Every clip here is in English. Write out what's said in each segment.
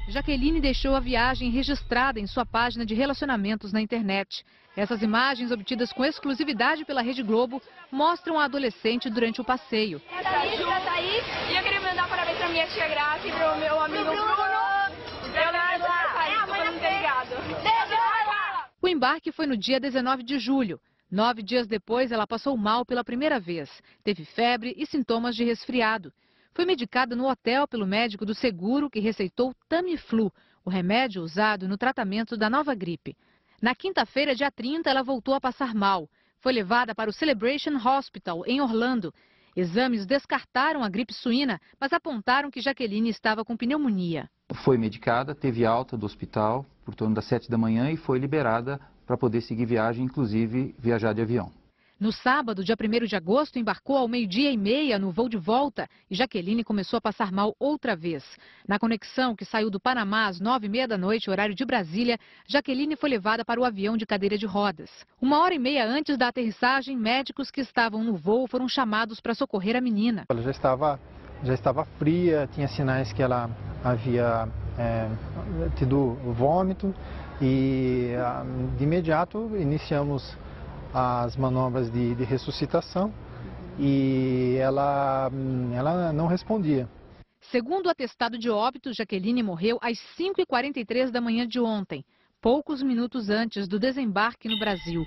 Jaqueline deixou a viagem registrada em sua página de relacionamentos na internet. Essas imagens, obtidas com exclusividade pela Rede Globo, mostram a adolescente durante o passeio. E eu queria mandar parabéns para minha tia Graça e para o meu amigo Bruno. Eu lembro da Thaís, todo mundo ter ligado. O embarque foi no dia 19 de julho. 9 dias depois, ela passou mal pela primeira vez. Teve febre e sintomas de resfriado. Foi medicada no hotel pelo médico do seguro que receitou Tamiflu, o remédio usado no tratamento da nova gripe. Na quinta-feira, dia 30, ela voltou a passar mal. Foi levada para o Celebration Hospital, em Orlando. Exames descartaram a gripe suína, mas apontaram que Jaqueline estava com pneumonia. Foi medicada, teve alta do hospital por torno das 7 da manhã e foi liberada para poder seguir viagem, inclusive viajar de avião. No sábado, dia 1º de agosto, embarcou ao 12h30 no voo de volta e Jaqueline começou a passar mal outra vez. Na conexão que saiu do Panamá às 9h30 da noite, horário de Brasília, Jaqueline foi levada para o avião de cadeira de rodas. 1h30 antes da aterrissagem, médicos que estavam no voo foram chamados para socorrer a menina. Ela já estava fria, tinha sinais que ela havia tido vômito e de imediato iniciamos as manobras de ressuscitação e ela não respondia. Segundo o atestado de óbito, Jaqueline morreu às 5h43 da manhã de ontem, poucos minutos antes do desembarque no Brasil.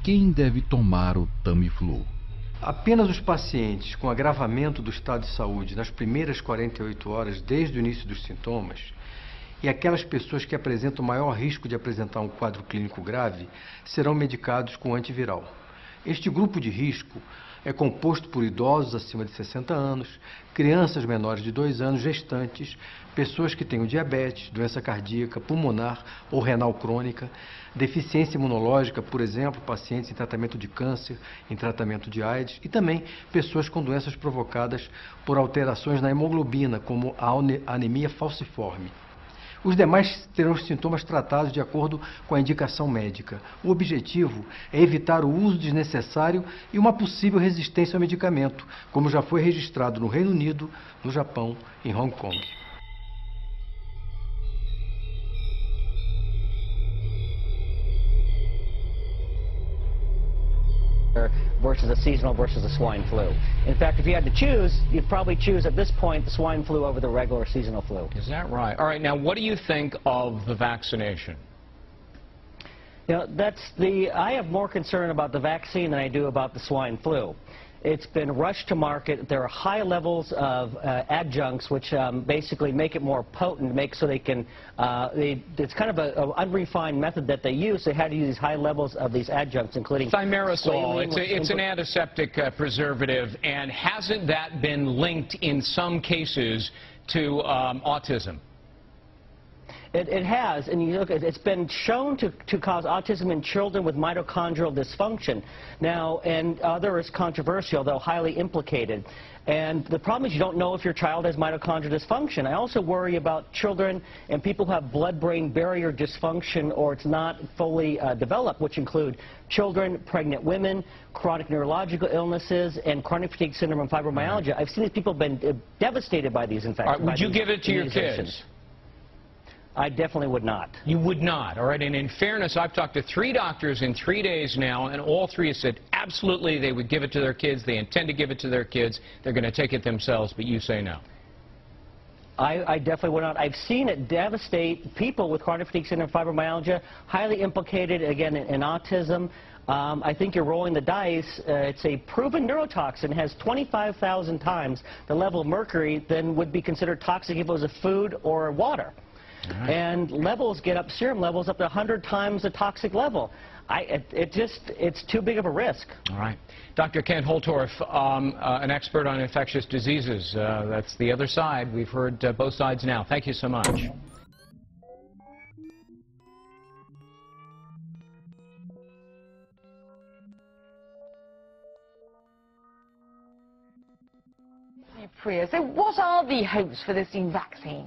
Quem deve tomar o Tamiflu? Apenas os pacientes com agravamento do estado de saúde nas primeiras 48 horas desde o início dos sintomas e aquelas pessoas que apresentam maior risco de apresentar um quadro clínico grave serão medicados com antiviral. Este grupo de risco é composto por idosos acima de 60 anos, crianças menores de 2 anos, gestantes, pessoas que tenham diabetes, doença cardíaca, pulmonar ou renal crônica, deficiência imunológica, por exemplo, pacientes em tratamento de câncer, em tratamento de AIDS, e também pessoas com doenças provocadas por alterações na hemoglobina, como a anemia falciforme. Os demais terão os sintomas tratados de acordo com a indicação médica. O objetivo é evitar o uso desnecessário e uma possível resistência ao medicamento, como já foi registrado no Reino Unido, no Japão e em Hong Kong. Versus a seasonal versus a swine flu. In fact, if you had to choose, you'd probably choose at this point the swine flu over the regular seasonal flu. Is that right? All right, now what do you think of the vaccination? You know, I have more concern about the vaccine than I do about the swine flu. It's been rushed to market. There are high levels of adjuncts which basically make it more potent, so they can, it's kind of an unrefined method that they use. They had to use these high levels of these adjuncts, including thimerosal. It's an antiseptic preservative, and hasn't that been linked in some cases to autism? It has, and you look at it's been shown to cause autism in children with mitochondrial dysfunction. Now, and other is controversial, though highly implicated. And the problem is you don't know if your child has mitochondrial dysfunction. I also worry about children and people who have blood-brain barrier dysfunction or it's not fully developed, which include children, pregnant women, chronic neurological illnesses, and chronic fatigue syndrome and fibromyalgia. I've seen these people have been devastated by these infections. Would you give it to your kids? I definitely would not. You would not, all right? And in fairness, I've talked to 3 doctors in 3 days now, and all 3 have said absolutely they would give it to their kids. They intend to give it to their kids. They're going to take it themselves, but you say no. I definitely would not. I've seen it devastate people with chronic fatigue syndrome and fibromyalgia, highly implicated, again, in autism. I think you're rolling the dice. It's a proven neurotoxin. It has 25,000 times the level of mercury than would be considered toxic if it was a food or water. Right. And levels get up, serum levels up to 100 times the toxic level. It's too big of a risk. All right. Dr. Kent Holtorf, an expert on infectious diseases. That's the other side. We've heard both sides now. Thank you so much. Priya. So what are the hopes for this new vaccine?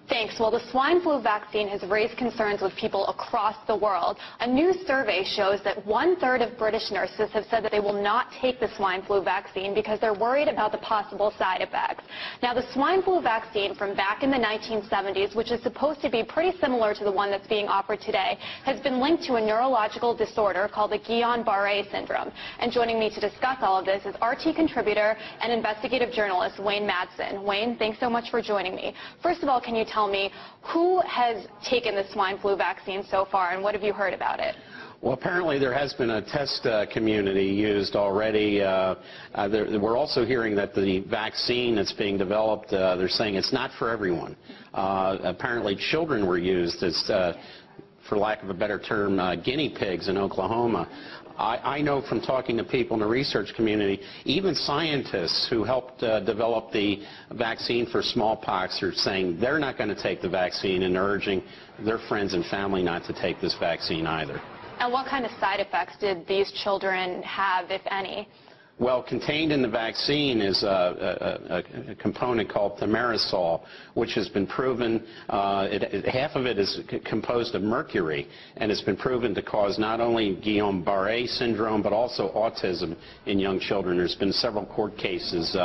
Thanks. Well, the swine flu vaccine has raised concerns with people across the world. A new survey shows that 1/3 of British nurses have said that they will not take the swine flu vaccine because they're worried about the possible side effects. Now, the swine flu vaccine from back in the 1970s, which is supposed to be pretty similar to the one that's being offered today, has been linked to a neurological disorder called the Guillain-Barré syndrome. And joining me to discuss all of this is RT contributor and investigative journalist Wayne Madsen. Wayne, thanks so much for joining me. First of all, can you tell me who has taken the swine flu vaccine so far, and what have you heard about it? Well, apparently there has been a test community used already. We're also hearing that the vaccine that's being developed, they're saying it's not for everyone. Apparently children were used as, for lack of a better term, guinea pigs in Oklahoma. I know from talking to people in the research community, even scientists who helped develop the vaccine for smallpox are saying they're not going to take the vaccine and urging their friends and family not to take this vaccine either. And what kind of side effects did these children have, if any? Well, contained in the vaccine is a component called thimerosal, which has been proven, half of it is composed of mercury, and it's been proven to cause not only Guillain-Barré syndrome, but also autism in young children. There's been several court cases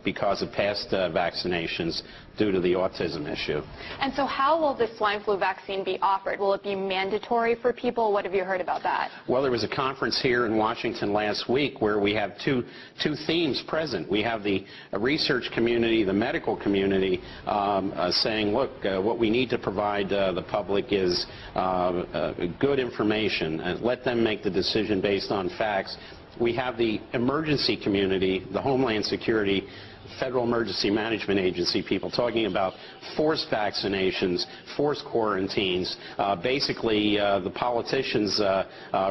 because of past vaccinations due to the autism issue. And so how will the swine flu vaccine be offered? Will it be mandatory for people? What have you heard about that? Well, there was a conference here in Washington last week where we have two themes present. We have the research community, the medical community, saying, look, what we need to provide the public is good information, and let them make the decision based on facts. We have the emergency community, the Homeland Security, Federal Emergency Management Agency people talking about forced vaccinations, forced quarantines, basically the politicians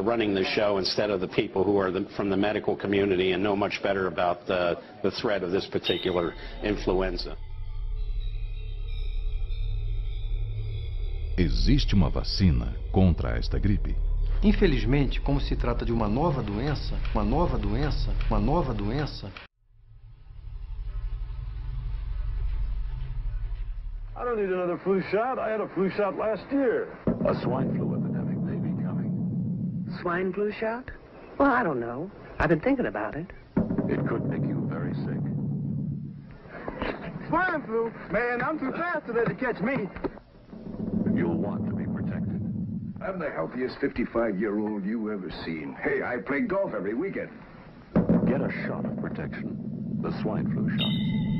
running the show instead of the people who are from the medical community and know much better about the threat of this particular influenza. Existe uma vacina contra esta gripe? Infelizmente, como se trata de uma nova doença, I don't need another flu shot. I had a flu shot last year. A swine flu epidemic may be coming. Swine flu shot? Well, I don't know. I've been thinking about it. It could make you very sick. Swine flu? Man, I'm too fast today to catch me. You'll want to be protected. I'm the healthiest 55-year-old you ever seen. Hey, I play golf every weekend. Get a shot of protection. The swine flu shot.